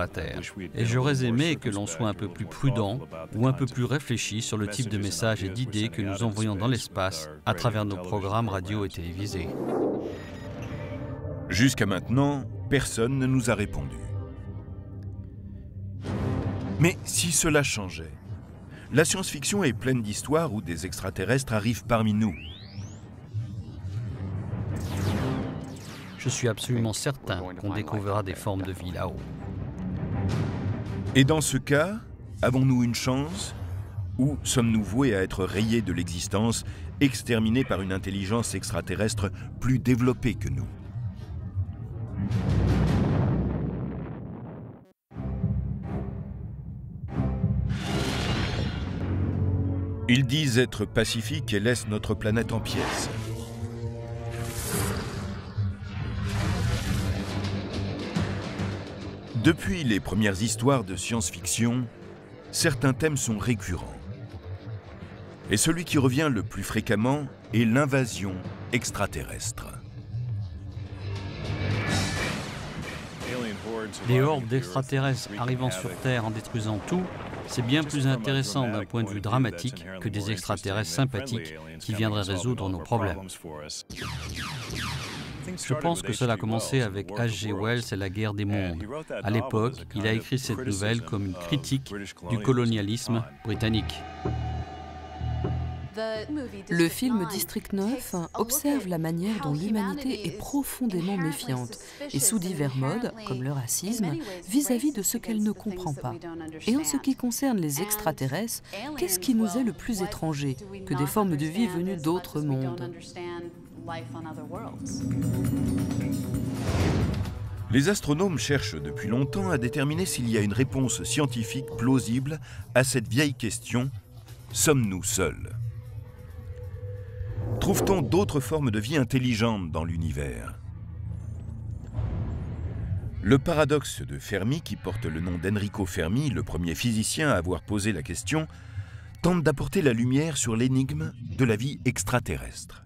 la Terre. Et j'aurais aimé que l'on soit un peu plus prudent ou un peu plus réfléchi sur le type de messages et d'idées que nous envoyons dans l'espace à travers nos programmes radio et télévisés. Jusqu'à maintenant, personne ne nous a répondu. Mais si cela changeait? La science-fiction est pleine d'histoires où des extraterrestres arrivent parmi nous. Je suis absolument certain qu'on découvrira des formes de vie là-haut. Et dans ce cas, avons-nous une chance? Ou sommes-nous voués à être rayés de l'existence, exterminés par une intelligence extraterrestre plus développée que nous? Ils disent être pacifiques et laissent notre planète en pièces. Depuis les premières histoires de science-fiction, certains thèmes sont récurrents. Et celui qui revient le plus fréquemment est l'invasion extraterrestre. Des hordes d'extraterrestres arrivant sur Terre en détruisant tout, c'est bien plus intéressant d'un point de vue dramatique que des extraterrestres sympathiques qui viendraient résoudre nos problèmes. Je pense que cela a commencé avec H.G. Wells et la guerre des mondes. À l'époque, il a écrit cette nouvelle comme une critique du colonialisme britannique. Le film District 9 observe la manière dont l'humanité est profondément méfiante et sous divers modes, comme le racisme, vis-à-vis de ce qu'elle ne comprend pas. Et en ce qui concerne les extraterrestres, qu'est-ce qui nous est le plus étranger que des formes de vie venues d'autres mondes? Les astronomes cherchent depuis longtemps à déterminer s'il y a une réponse scientifique plausible à cette vieille question « Sommes-nous seuls ?» Trouve-t-on d'autres formes de vie intelligentes dans l'univers? Le paradoxe de Fermi, qui porte le nom d'Enrico Fermi, le premier physicien à avoir posé la question, tente d'apporter la lumière sur l'énigme de la vie extraterrestre.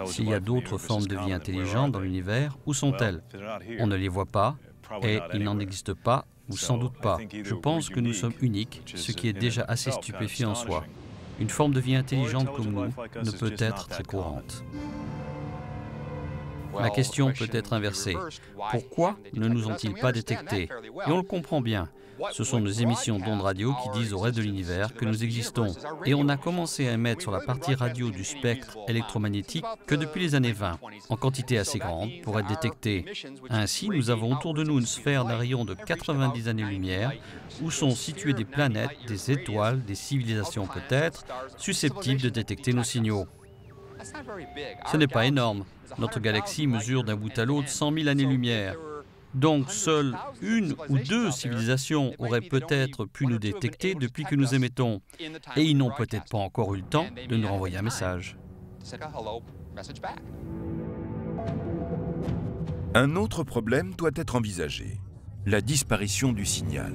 S'il y a d'autres formes de vie intelligentes dans l'univers, où sont-elles? On ne les voit pas, et il n'en existe pas, ou sans doute pas. Je pense que nous sommes uniques, ce qui est déjà assez stupéfiant en soi. Une forme de vie intelligente comme nous ne peut être très courante. La question peut être inversée. Pourquoi ne nous ont-ils pas détectés? Et on le comprend bien. Ce sont nos émissions d'ondes radio qui disent au reste de l'univers que nous existons. Et on a commencé à émettre sur la partie radio du spectre électromagnétique que depuis les années 20, en quantité assez grande pour être détectés. Ainsi, nous avons autour de nous une sphère d'un rayon de 90 années-lumière où sont situées des planètes, des étoiles, des civilisations peut-être, susceptibles de détecter nos signaux. Ce n'est pas énorme. Notre galaxie mesure d'un bout à l'autre 100 000 années-lumière. Donc, seule une ou deux civilisations auraient peut-être pu nous détecter depuis que nous émettons. Et ils n'ont peut-être pas encore eu le temps de nous renvoyer un message. Un autre problème doit être envisagé, la disparition du signal.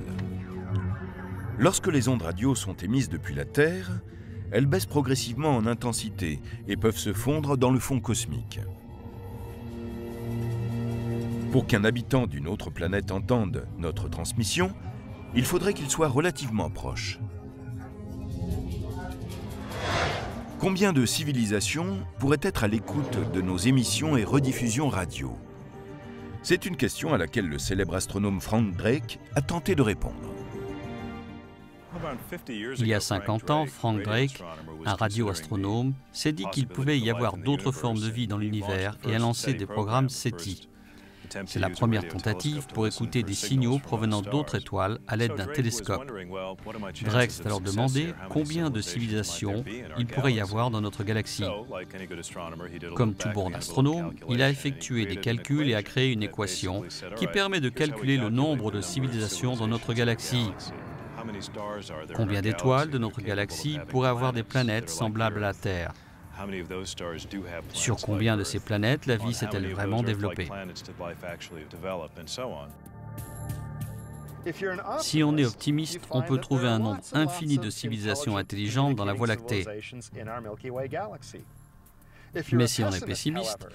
Lorsque les ondes radio sont émises depuis la Terre, elles baissent progressivement en intensité et peuvent se fondre dans le fond cosmique. Pour qu'un habitant d'une autre planète entende notre transmission, il faudrait qu'il soit relativement proche. Combien de civilisations pourraient être à l'écoute de nos émissions et rediffusions radio? C'est une question à laquelle le célèbre astronome Frank Drake a tenté de répondre. Il y a 50 ans, Frank Drake, un radioastronome, s'est dit qu'il pouvait y avoir d'autres formes de vie dans l'univers et a lancé des programmes SETI. C'est la première tentative pour écouter des signaux provenant d'autres étoiles à l'aide d'un télescope. Drake s'est alors demandé combien de civilisations il pourrait y avoir dans notre galaxie. Comme tout bon astronome, il a effectué des calculs et a créé une équation qui permet de calculer le nombre de civilisations dans notre galaxie. Combien d'étoiles de notre galaxie pourraient avoir des planètes semblables à la Terre? Sur combien de ces planètes la vie s'est-elle vraiment développée? Si on est optimiste, on peut trouver un nombre infini de civilisations intelligentes dans la Voie lactée. Mais si on est pessimiste,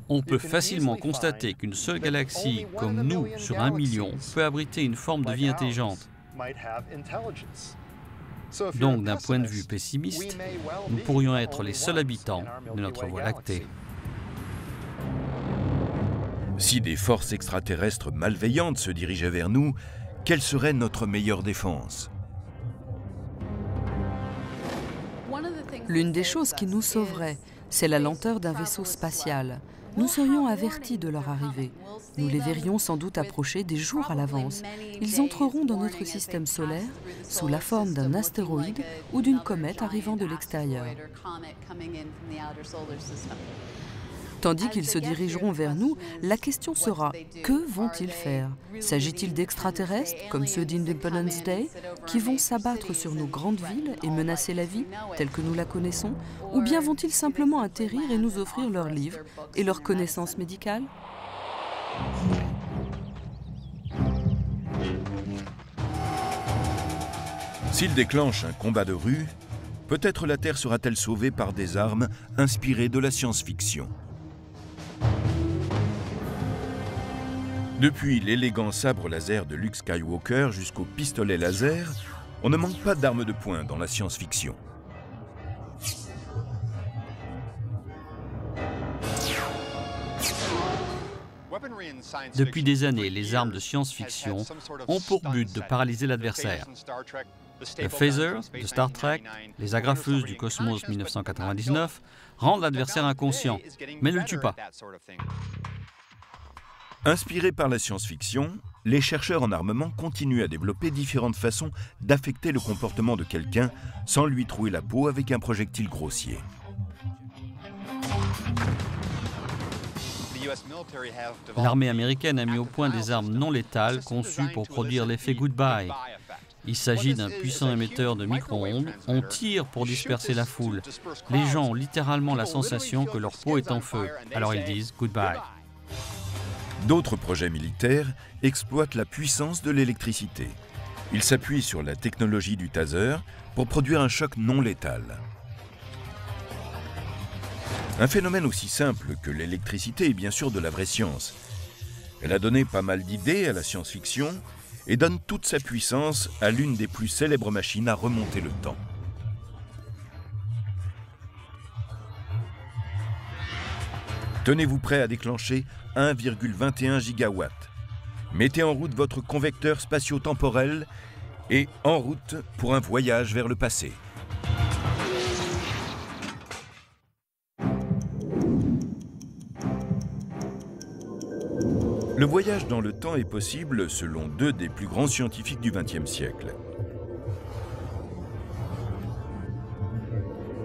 on peut facilement constater qu'une seule galaxie comme nous sur 1 million peut abriter une forme de vie intelligente. Donc, d'un point de vue pessimiste, nous pourrions être les seuls habitants de notre Voie lactée. Si des forces extraterrestres malveillantes se dirigeaient vers nous, quelle serait notre meilleure défense? L'une des choses qui nous sauverait, c'est la lenteur d'un vaisseau spatial. Nous serions avertis de leur arrivée. Nous les verrions sans doute approcher des jours à l'avance. Ils entreront dans notre système solaire sous la forme d'un astéroïde ou d'une comète arrivant de l'extérieur. Tandis qu'ils se dirigeront vers nous, la question sera « Que vont-ils faire » S'agit-il d'extraterrestres, comme ceux d'Independence Day, qui vont s'abattre sur nos grandes villes et menacer la vie, telle que nous la connaissons, ou bien vont-ils simplement atterrir et nous offrir leurs livres et leurs connaissances médicales? S'ils déclenchent un combat de rue, peut-être la Terre sera-t-elle sauvée par des armes inspirées de la science-fiction. Depuis l'élégant sabre laser de Luke Skywalker jusqu'au pistolet laser, on ne manque pas d'armes de poing dans la science-fiction. Depuis des années, les armes de science-fiction ont pour but de paralyser l'adversaire. Le phaser de Star Trek, les agrafeuses du Cosmos 1999 rendent l'adversaire inconscient, mais ne le tuent pas. Inspirés par la science-fiction, les chercheurs en armement continuent à développer différentes façons d'affecter le comportement de quelqu'un sans lui trouer la peau avec un projectile grossier. L'armée américaine a mis au point des armes non létales conçues pour produire l'effet goodbye. Il s'agit d'un puissant émetteur de micro-ondes. On tire pour disperser la foule. Les gens ont littéralement la sensation que leur peau est en feu. Alors ils disent « goodbye ». D'autres projets militaires exploitent la puissance de l'électricité. Ils s'appuient sur la technologie du taser pour produire un choc non létal. Un phénomène aussi simple que l'électricité est bien sûr de la vraie science. Elle a donné pas mal d'idées à la science-fiction et donne toute sa puissance à l'une des plus célèbres machines à remonter le temps. Tenez-vous prêt à déclencher 1,21 gigawatts. Mettez en route votre convecteur spatio-temporel et en route pour un voyage vers le passé. Le voyage dans le temps est possible selon deux des plus grands scientifiques du XXe siècle.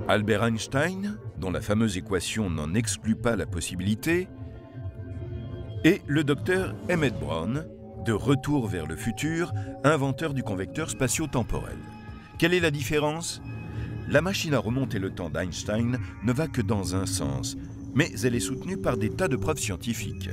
Albert Einstein, dont la fameuse équation n'en exclut pas la possibilité, et le docteur Emmett Brown, de Retour vers le futur, inventeur du convecteur spatio-temporel. Quelle est la différence? La machine à remonter le temps d'Einstein ne va que dans un sens, mais elle est soutenue par des tas de preuves scientifiques.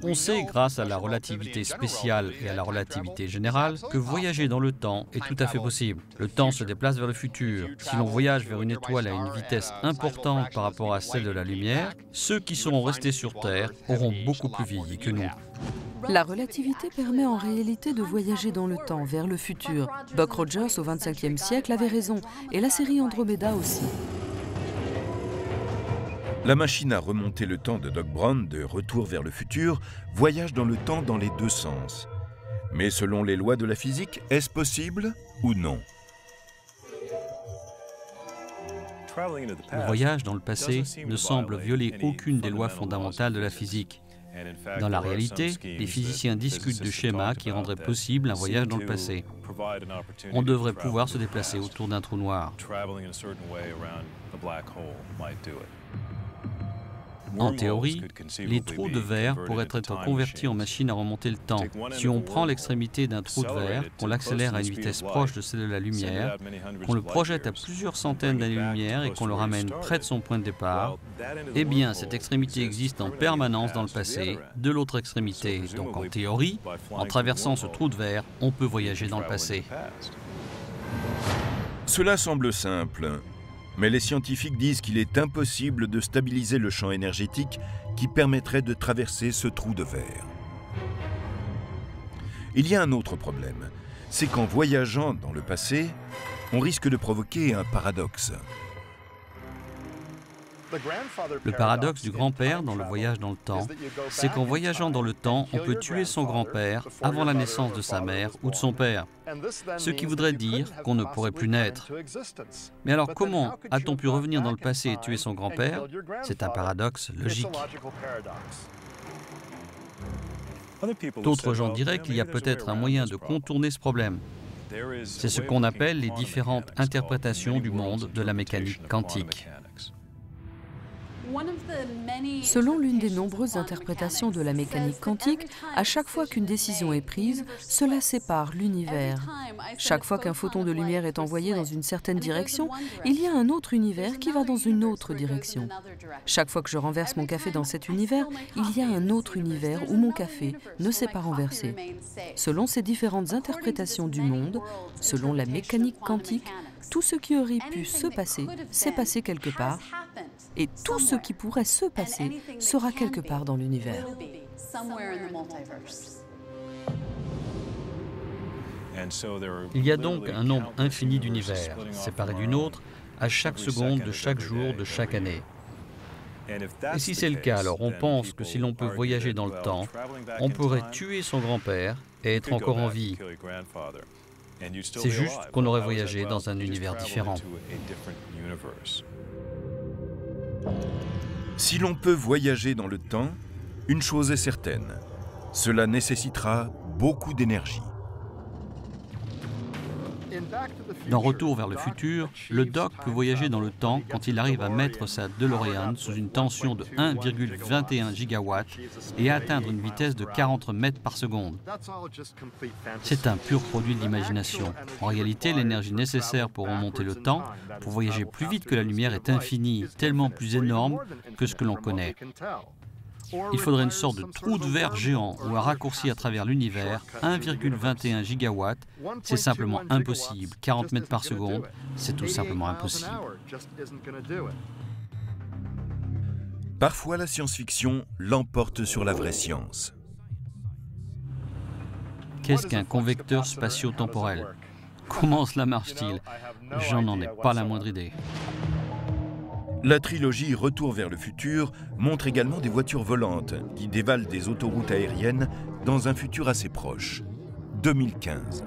On sait, grâce à la relativité spéciale et à la relativité générale, que voyager dans le temps est tout à fait possible. Le temps se déplace vers le futur. Si l'on voyage vers une étoile à une vitesse importante par rapport à celle de la lumière, ceux qui seront restés sur Terre auront beaucoup plus vieilli que nous. La relativité permet en réalité de voyager dans le temps, vers le futur. Buck Rogers, au XXe siècle, avait raison, et la série Andromeda aussi. La machine à remonter le temps de Doc Brown, de Retour vers le futur, voyage dans le temps dans les deux sens. Mais selon les lois de la physique, est-ce possible ou non? Le voyage dans le passé ne semble violer aucune des lois fondamentales de la physique. Dans la réalité, les physiciens discutent de schémas qui rendraient possible un voyage dans le passé. On devrait pouvoir se déplacer autour d'un trou noir. En théorie, les trous de verre pourraient être convertis en machines à remonter le temps. Si on prend l'extrémité d'un trou de verre, qu'on l'accélère à une vitesse proche de celle de la lumière, qu'on le projette à plusieurs centaines d'années-lumière et qu'on le ramène près de son point de départ, eh bien, cette extrémité existe en permanence dans le passé, de l'autre extrémité. Donc en théorie, en traversant ce trou de verre, on peut voyager dans le passé. Cela semble simple. Mais les scientifiques disent qu'il est impossible de stabiliser le champ énergétique qui permettrait de traverser ce trou de verre. Il y a un autre problème, c'est qu'en voyageant dans le passé, on risque de provoquer un paradoxe. Le paradoxe du grand-père dans le voyage dans le temps, c'est qu'en voyageant dans le temps, on peut tuer son grand-père avant la naissance de sa mère ou de son père, ce qui voudrait dire qu'on ne pourrait plus naître. Mais alors comment a-t-on pu revenir dans le passé et tuer son grand-père? C'est un paradoxe logique. D'autres gens diraient qu'il y a peut-être un moyen de contourner ce problème. C'est ce qu'on appelle les différentes interprétations du monde de la mécanique quantique. Selon l'une des nombreuses interprétations de la mécanique quantique, à chaque fois qu'une décision est prise, cela sépare l'univers. Chaque fois qu'un photon de lumière est envoyé dans une certaine direction, il y a un autre univers qui va dans une autre direction. Chaque fois que je renverse mon café dans cet univers, il y a un autre univers où mon café ne s'est pas renversé. Selon ces différentes interprétations du monde, selon la mécanique quantique, tout ce qui aurait pu se passer s'est passé quelque part, et tout ce qui pourrait se passer sera quelque part dans l'univers. Il y a donc un nombre infini d'univers, séparés d'une autre, à chaque seconde de chaque jour de chaque année. Et si c'est le cas, alors on pense que si l'on peut voyager dans le temps, on pourrait tuer son grand-père et être encore en vie. C'est juste qu'on aurait voyagé dans un univers différent. Si l'on peut voyager dans le temps, une chose est certaine, cela nécessitera beaucoup d'énergie. Dans Retour vers le futur, le Doc peut voyager dans le temps quand il arrive à mettre sa DeLorean sous une tension de 1,21 gigawatts et à atteindre une vitesse de 40 mètres par seconde. C'est un pur produit de l'imagination. En réalité, l'énergie nécessaire pour remonter le temps, pour voyager plus vite que la lumière, est infinie, tellement plus énorme que ce que l'on connaît. Il faudrait une sorte de trou de verre géant ou un raccourci à travers l'univers, 1,21 gigawatts. C'est simplement impossible. 40 mètres par seconde, c'est tout simplement impossible. Parfois, la science-fiction l'emporte sur la vraie science. Qu'est-ce qu'un convecteur spatio-temporel? Comment cela marche-t-il? J'en ai pas la moindre idée. La trilogie Retour vers le futur montre également des voitures volantes qui dévalent des autoroutes aériennes dans un futur assez proche, 2015.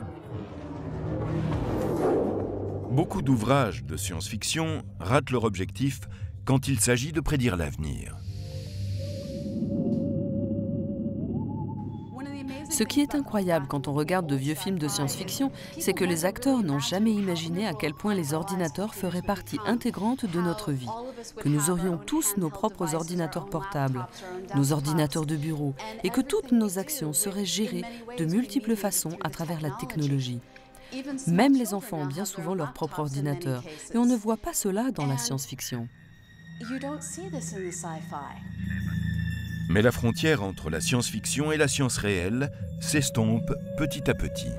Beaucoup d'ouvrages de science-fiction ratent leur objectif quand il s'agit de prédire l'avenir. Ce qui est incroyable quand on regarde de vieux films de science-fiction, c'est que les acteurs n'ont jamais imaginé à quel point les ordinateurs feraient partie intégrante de notre vie, que nous aurions tous nos propres ordinateurs portables, nos ordinateurs de bureau, et que toutes nos actions seraient gérées de multiples façons à travers la technologie. Même les enfants ont bien souvent leur propre ordinateur, et on ne voit pas cela dans la science-fiction. Mais la frontière entre la science-fiction et la science réelle s'estompe petit à petit.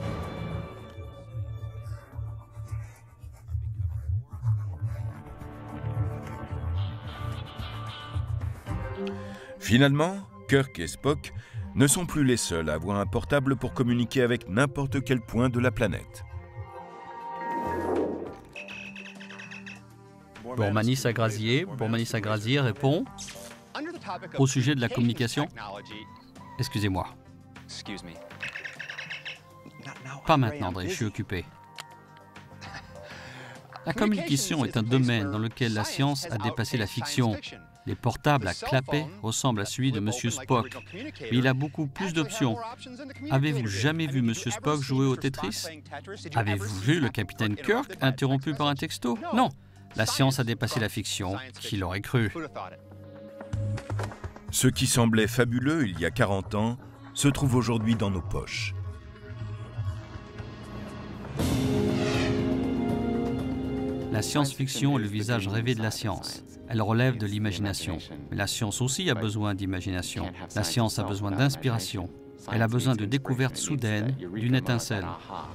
Finalement, Kirk et Spock ne sont plus les seuls à avoir un portable pour communiquer avec n'importe quel point de la planète. Bormanis Agrazier répond au sujet de la communication. Excusez-moi. Pas maintenant, André, je suis occupé. La communication est un domaine dans lequel la science a dépassé la fiction. Les portables à clapet ressemblent à celui de Monsieur Spock, mais il a beaucoup plus d'options. Avez-vous jamais vu Monsieur Spock jouer au Tetris? Avez-vous vu le capitaine Kirk interrompu par un texto? Non, la science a dépassé la fiction. Qui l'aurait cru? Ce qui semblait fabuleux il y a 40 ans se trouve aujourd'hui dans nos poches. La science-fiction est le visage rêvé de la science. Elle relève de l'imagination. Mais la science aussi a besoin d'imagination. La science a besoin d'inspiration. Elle a besoin de découvertes soudaines, d'une étincelle.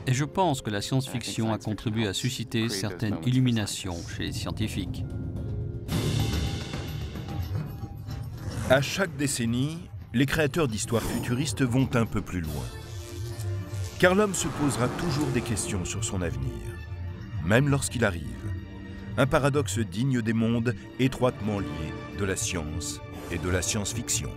Et je pense que la science-fiction a contribué à susciter certaines illuminations chez les scientifiques. À chaque décennie, les créateurs d'histoires futuristes vont un peu plus loin. Car l'homme se posera toujours des questions sur son avenir, même lorsqu'il arrive. Un paradoxe digne des mondes étroitement liés de la science et de la science-fiction.